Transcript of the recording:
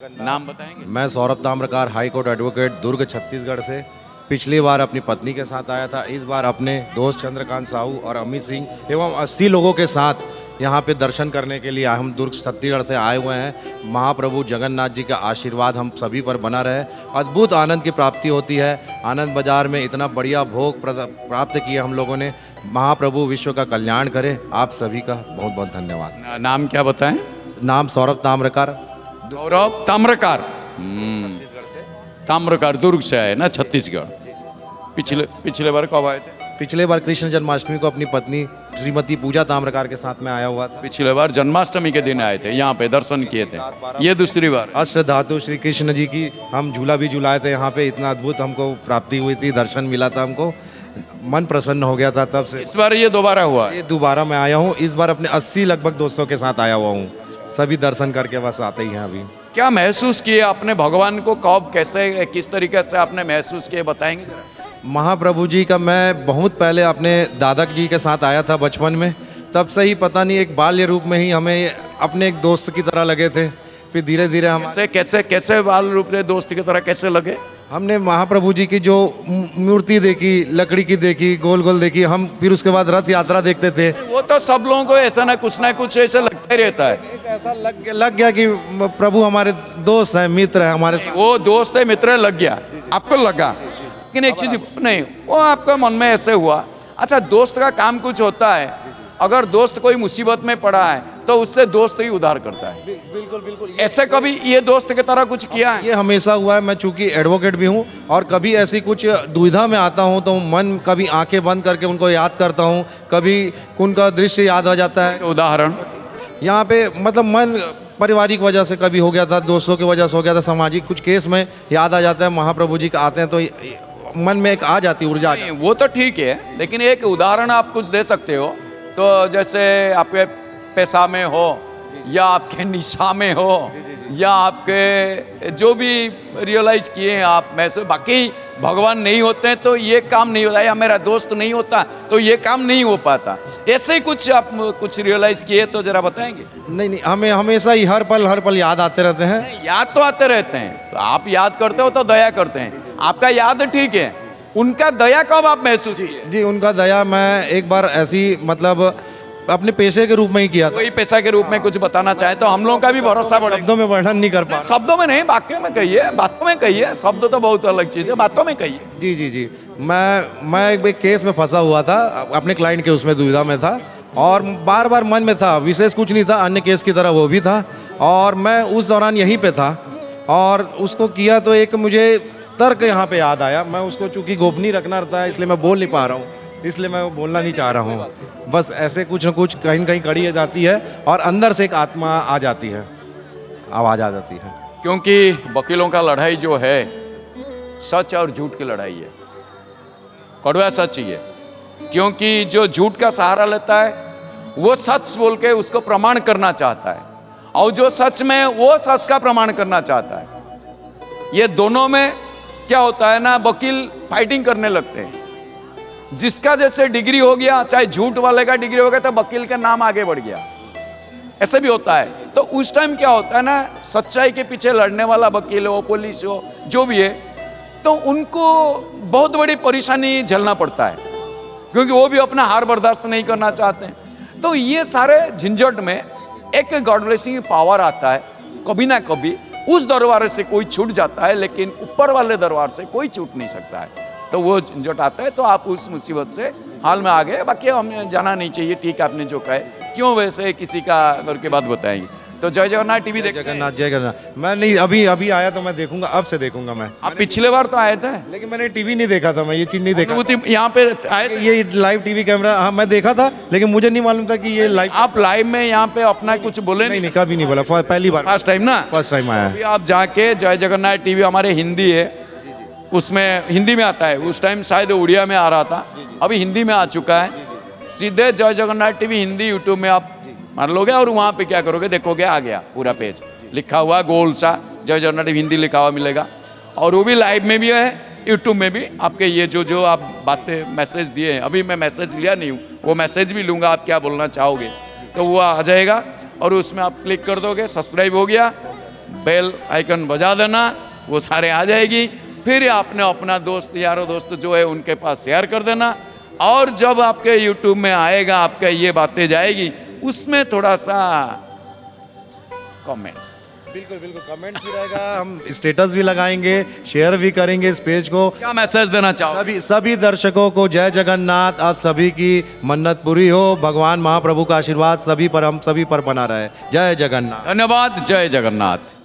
नाम बताएंगे? मैं Saurabh Tamrakar, high court advocate, Durg Chhattisgarh से। पिछली बार अपनी पत्नी के साथ आया था, इस बार अपने दोस्त चंद्रकांत साहू और अमित सिंह एवं 80 लोगों के साथ यहाँ पे दर्शन करने के लिए हम दुर्ग छत्तीसगढ़ से आए हुए हैं। महाप्रभु जगन्नाथ जी का आशीर्वाद हम सभी पर बना रहे। अद्भुत आनंद की प्राप्ति होती है। आनंद बाजार में इतना बढ़िया भोग प्राप्त किया हम लोगों ने। महाप्रभु विश्व का कल्याण करे। आप सभी का बहुत बहुत धन्यवाद। नाम क्या बताएं? नाम सौरभ ताम्रकार। सौरभ ताम्रकार। ताम्रकार दुर्ग से आए ना, छत्तीसगढ़। पिछले बार कब आए थे? पिछले बार कृष्ण जन्माष्टमी को अपनी पत्नी श्रीमती पूजा ताम्रकार के साथ में आया हुआ था। पिछले बार जन्माष्टमी के दिन आए थे, यहाँ पे दर्शन किए थे। ये दूसरी बार। अष्ट धातु श्री कृष्ण जी की हम झूला भी झूलाए थे यहाँ पे। इतना अद्भुत हमको प्राप्ति हुई थी, दर्शन मिला था हमको, मन प्रसन्न हो गया था तब से। इस बार ये दोबारा हुआ? ये दोबारा मैं आया हूँ। इस बार अपने 80 लगभग दोस्तों के साथ आया हुआ हूँ। सभी दर्शन करके बस आते ही हैं अभी। क्या महसूस किए आपने भगवान को? कब, कैसे, किस तरीके से आपने महसूस किए, बताएंगे जरा? महाप्रभु जी का मैं बहुत पहले अपने दादा जी के साथ आया था बचपन में। तब से ही पता नहीं एक बाल्य रूप में ही हमें अपने एक दोस्त की तरह लगे थे। फिर धीरे धीरे हम कैसे बाल रूप से दोस्त की तरह कैसे लगे? हमने महाप्रभु जी की जो मूर्ति देखी, लकड़ी की देखी, गोल गोल देखी। हम फिर उसके बाद रथ यात्रा देखते थे। वो तो सब लोगों को ऐसा ना कुछ ऐसा लगता ही रहता है। ऐसा लग गया कि प्रभु हमारे दोस्त हैं, मित्र हैं हमारे साथ। वो दोस्त है, मित्र है, लग गया आपको, लगा। लेकिन एक चीज नहीं, वो आपका मन में ऐसे हुआ। अच्छा, दोस्त का काम कुछ होता है। अगर दोस्त कोई मुसीबत में पड़ा है तो उससे दोस्त ही उद्धार करता है। बिल्कुल बिल्कुल। ऐसे कभी ये दोस्त की तरह कुछ किया है? ये हमेशा हुआ है। मैं चूंकि एडवोकेट भी हूँ और कभी ऐसी कुछ दुविधा में आता हूँ तो मन कभी आंखें बंद करके उनको याद करता हूँ, कभी उनका दृश्य याद हो जाता है। उदाहरण यहाँ पे मतलब मन पारिवारिक वजह से कभी हो गया था, दोस्तों की वजह से हो गया था, सामाजिक कुछ केस में याद आ जाता है। महाप्रभु जी का आते हैं तो मन में एक आ जाती ऊर्जा। वो तो ठीक है, लेकिन एक उदाहरण आप कुछ दे सकते हो? तो जैसे आपके पैसा में हो या आपके निशा में हो या आपके जो भी रियलाइज किए हैं आप में से, बाकी भगवान नहीं होते हैं तो ये काम नहीं होता, या मेरा दोस्त नहीं होता तो ये काम नहीं हो पाता। ऐसे ही कुछ आप कुछ रियलाइज किए तो जरा बताएंगे? नहीं, हमें हमेशा ही हर पल याद आते रहते हैं। याद तो आते रहते हैं। तो आप याद करते हो तो दया करते हैं। आपका याद ठीक है, उनका दया कब आप महसूस किए? जी, उनका दया मैं एक बार ऐसी मतलब अपने पेशे के रूप में ही किया था। कोई पैसा के रूप में कुछ बताना चाहे तो हम लोगों का भी भरोसा बढ़ेगा। शब्दों में वर्णन नहीं कर पा। शब्दों में नहीं, वाक्यों में कहिए, बातों में कहिए। शब्द तो बहुत अलग चीज है, बातों में कहिए। जी जी जी। मैं एक केस में फंसा हुआ था, अपने क्लाइंट के उसमें दुविधा में था और बार बार मन में था, विशेष कुछ नहीं था, अन्य केस की तरह वो भी था। और मैं उस दौरान यहीं पे था और उसको किया तो एक मुझे तर्क यहाँ पे याद आया। मैं उसको चूंकि गोपनीय रखना रहता है इसलिए मैं बोल नहीं पा रहा हूँ, इसलिए मैं बोलना नहीं चाह रहा हूँ। बस ऐसे कुछ न कुछ कहीं कहीं कड़ी जाती है और अंदर से एक आत्मा आ जाती है, आवाज़ आ जाती है। क्योंकि वकीलों का लड़ाई जो है सच और झूठ की लड़ाई है। कड़वा सच ही है, क्योंकि जो झूठ का सहारा लेता है वो सच बोल के उसको प्रमाण करना चाहता है, और जो सच में वो सच का प्रमाण करना चाहता है। ये दोनों में क्या होता है ना, वकील फाइटिंग करने लगते हैं। जिसका जैसे डिग्री हो गया, चाहे झूठ वाले का डिग्री हो गया, तो वकील का नाम आगे बढ़ गया। ऐसे भी होता है। तो उस टाइम क्या होता है ना, सच्चाई के पीछे लड़ने वाला वकील हो, पुलिस हो, जो भी है, तो उनको बहुत बड़ी परेशानी झेलना पड़ता है, क्योंकि वो भी अपना हार बर्दाश्त नहीं करना चाहते हैं। तो ये सारे झंझट में एक गॉड ब्लेसिंग पावर आता है। कभी ना कभी उस दरबार से कोई छूट जाता है, लेकिन ऊपर वाले दरबार से कोई छूट नहीं सकता है। तो वो झंझट आता है, तो आप उस मुसीबत से हाल में आ गए। बाकी हमें जाना नहीं चाहिए, ठीक है आपने जो कहा है। क्यों वैसे किसी का करके बात बताएंगे। तो जय जगन्नाथ टीवी देखते हैं? जगन्नाथ, जय जगन्नाथ। मैं नहीं, अभी आया तो मैं देखूंगा, अब से देखूंगा मैं। आप पिछले बार तो आए थे, लेकिन मैंने टीवी नहीं देखा था, मैं ये चीज नहीं देखा। यहाँ पे आए थे? ये लाइव टीवी कैमरा, हाँ मैं देखा था, लेकिन मुझे नहीं मालूम था कि ये लाइव। आप लाइव में यहाँ पे अपना कुछ बोले? नहीं, कभी नहीं बोला, पहली बार, फर्स्ट टाइम ना? फर्स्ट टाइम आया। अभी आप जाके जय जगन्नाथ टीवी, हमारे हिंदी है, उसमें हिंदी में आता है। उस टाइम शायद उड़िया में आ रहा था, अभी हिंदी में आ चुका है। सीधे जय जगन्नाथ टीवी हिंदी यूट्यूब में आप मार लोगे और वहाँ पे क्या करोगे, देखोगे आ गया पूरा पेज लिखा हुआ गोल सा, जय जगन्नाथ टीवी हिंदी लिखा हुआ मिलेगा। और वो भी लाइव में भी है, यूट्यूब में भी। आपके ये जो आप बातें मैसेज दिए हैं, अभी मैं मैसेज लिया नहीं हूँ, वो मैसेज भी लूँगा, आप क्या बोलना चाहोगे तो वो आ जाएगा। और उसमें आप क्लिक कर दोगे, सब्सक्राइब हो गया, बेल आइकन बजा देना, वो सारे आ जाएगी। फिर आपने अपना दोस्त यारों दोस्त जो है उनके पास शेयर कर देना, और जब आपके यूट्यूब में आएगा आपके ये बातें जाएगी, उसमें थोड़ा सा कमेंट्स, बिल्कुल बिल्कुल कमेंट्स भी रहेगा, हम स्टेटस भी लगाएंगे, शेयर भी करेंगे इस पेज को। क्या मैसेज देना चाहो? सभी दर्शकों को जय जगन्नाथ। आप सभी की मन्नत पूरी हो, भगवान महाप्रभु का आशीर्वाद सभी पर, हम सभी पर बना रहे। जय जगन्नाथ। धन्यवाद। जय जगन्नाथ।